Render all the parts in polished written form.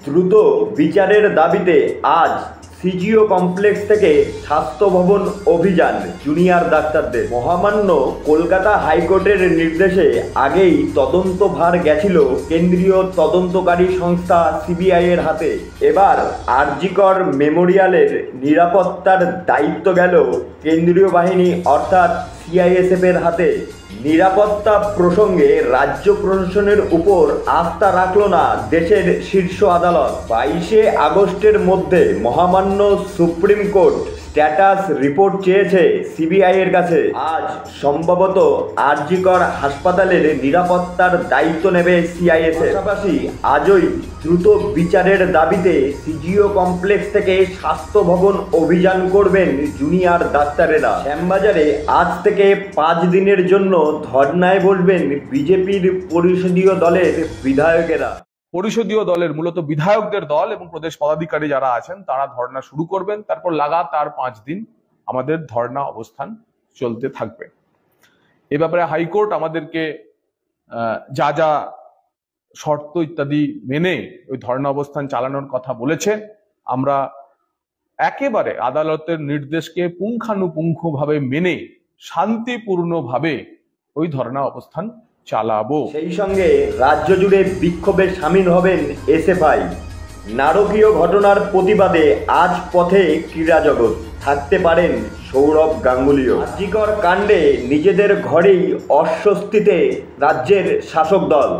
দ্রুত বিচারের দাবিতে আজ সিজিও কমপ্লেক্স থেকে স্বাস্থ্য ভবন অভিযান জুনিয়র ডাক্তারদের। মহামান্য কলকাতা হাইকোর্টের নির্দেশে আগেই তদন্তভার গেছিল কেন্দ্রীয় তদন্তকারী সংস্থা সিবিআই এর হাতে। এবার আরজিকর মেমোরিয়ালের নিরাপত্তার দায়িত্ব গেল কেন্দ্রীয় বাহিনী অর্থাৎ সিআইএসএফ এর হাতে। নিরাপত্তা প্রসঙ্গে রাজ্য প্রশাসনের উপর আস্থা রাখল না দেশের শীর্ষ আদালত। 22শে আগস্টের মধ্যে মহামান্য সুপ্রিম কোর্ট স্ট্যাটাস রিপোর্ট চেয়েছে সিবিআই এর কাছে। আজ সম্ভবত আরজিকর হাসপাতালের নিরাপত্তার দায়িত্ব নেবে সিআইএসএফ। পাশাপাশি আজই দ্রুত বিচারের দাবিতে সিজিও কমপ্লেক্স থেকে স্বাস্থ্য ভবন অভিযান করবেন জুনিয়র ডাক্তারেরা। শ্যামবাজারে আজ থেকে 5 দিনের জন্য ধর্নায় বসবেন বিজেপির পরিষদীয় দলের বিধায়কেরা। পরিষদীয় দলের মূলত বিধায়কদের দল এবং প্রদেশ পদাধিকারী যারা আছেন তারা ধর্ণা শুরু করবেন। তারপর লাগাতার 5 দিন আমাদের ধর্ণা অবস্থান চলতে থাকবে। এ ব্যাপারে হাইকোর্ট আমাদেরকে যা যা শর্ত ইত্যাদি মেনে ওই ধর্ণা অবস্থান চালানোর কথা বলেছে। আমরা একেবারে আদালতের নির্দেশকে পুঙ্খানুপুঙ্খভাবে মেনে শান্তিপূর্ণভাবে ওই ধর্ণা অবস্থান চালাবো। সেই সঙ্গে রাজ্য জুড়ে বিক্ষোভে সামিল হবেন এসএফআই। নারকীয় ঘটনার প্রতিবাদে আজ পথে ক্রীড়া জগৎ, থাকতে পারেন সৌরভ গাঙ্গুলিও। আরজিকর কাণ্ডে নিজেদের ঘরেই অস্বস্তিতে রাজ্যের শাসক দল।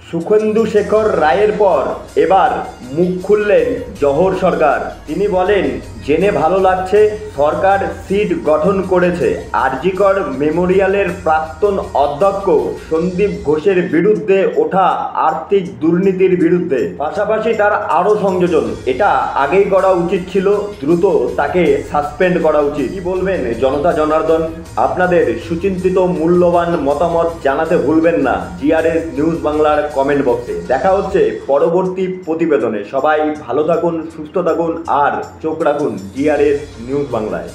সুখেন্দু শেখর রায়ের পর এবার মুখ খুললেন জহর সরকার। তিনি বলেন, জেনে ভালো লাগছে সরকার সিট গঠন করেছে আরজিকর মেমোরিয়ালের প্রাক্তন অধ্যক্ষ সন্দীপ ঘোষের বিরুদ্ধে ওঠা আর্থিক দুর্নীতির বিরুদ্ধে। পাশাপাশি তার আরও সংযোজন, এটা আগেই করা উচিত ছিল, দ্রুত তাকে সাসপেন্ড করা উচিত। কি বলবেন জনতা জনার্দন? আপনাদের সুচিন্তিত মূল্যবান মতামত জানাতে ভুলবেন না জিআরএস নিউজ বাংলার কমেন্ট বক্সে। দেখা হচ্ছে পরবর্তী প্রতিবেদনে। সবাই ভালো থাকুন, সুস্থ থাকুন আর চোখ রাখুন জিআরএস নিউজ বাংলায়।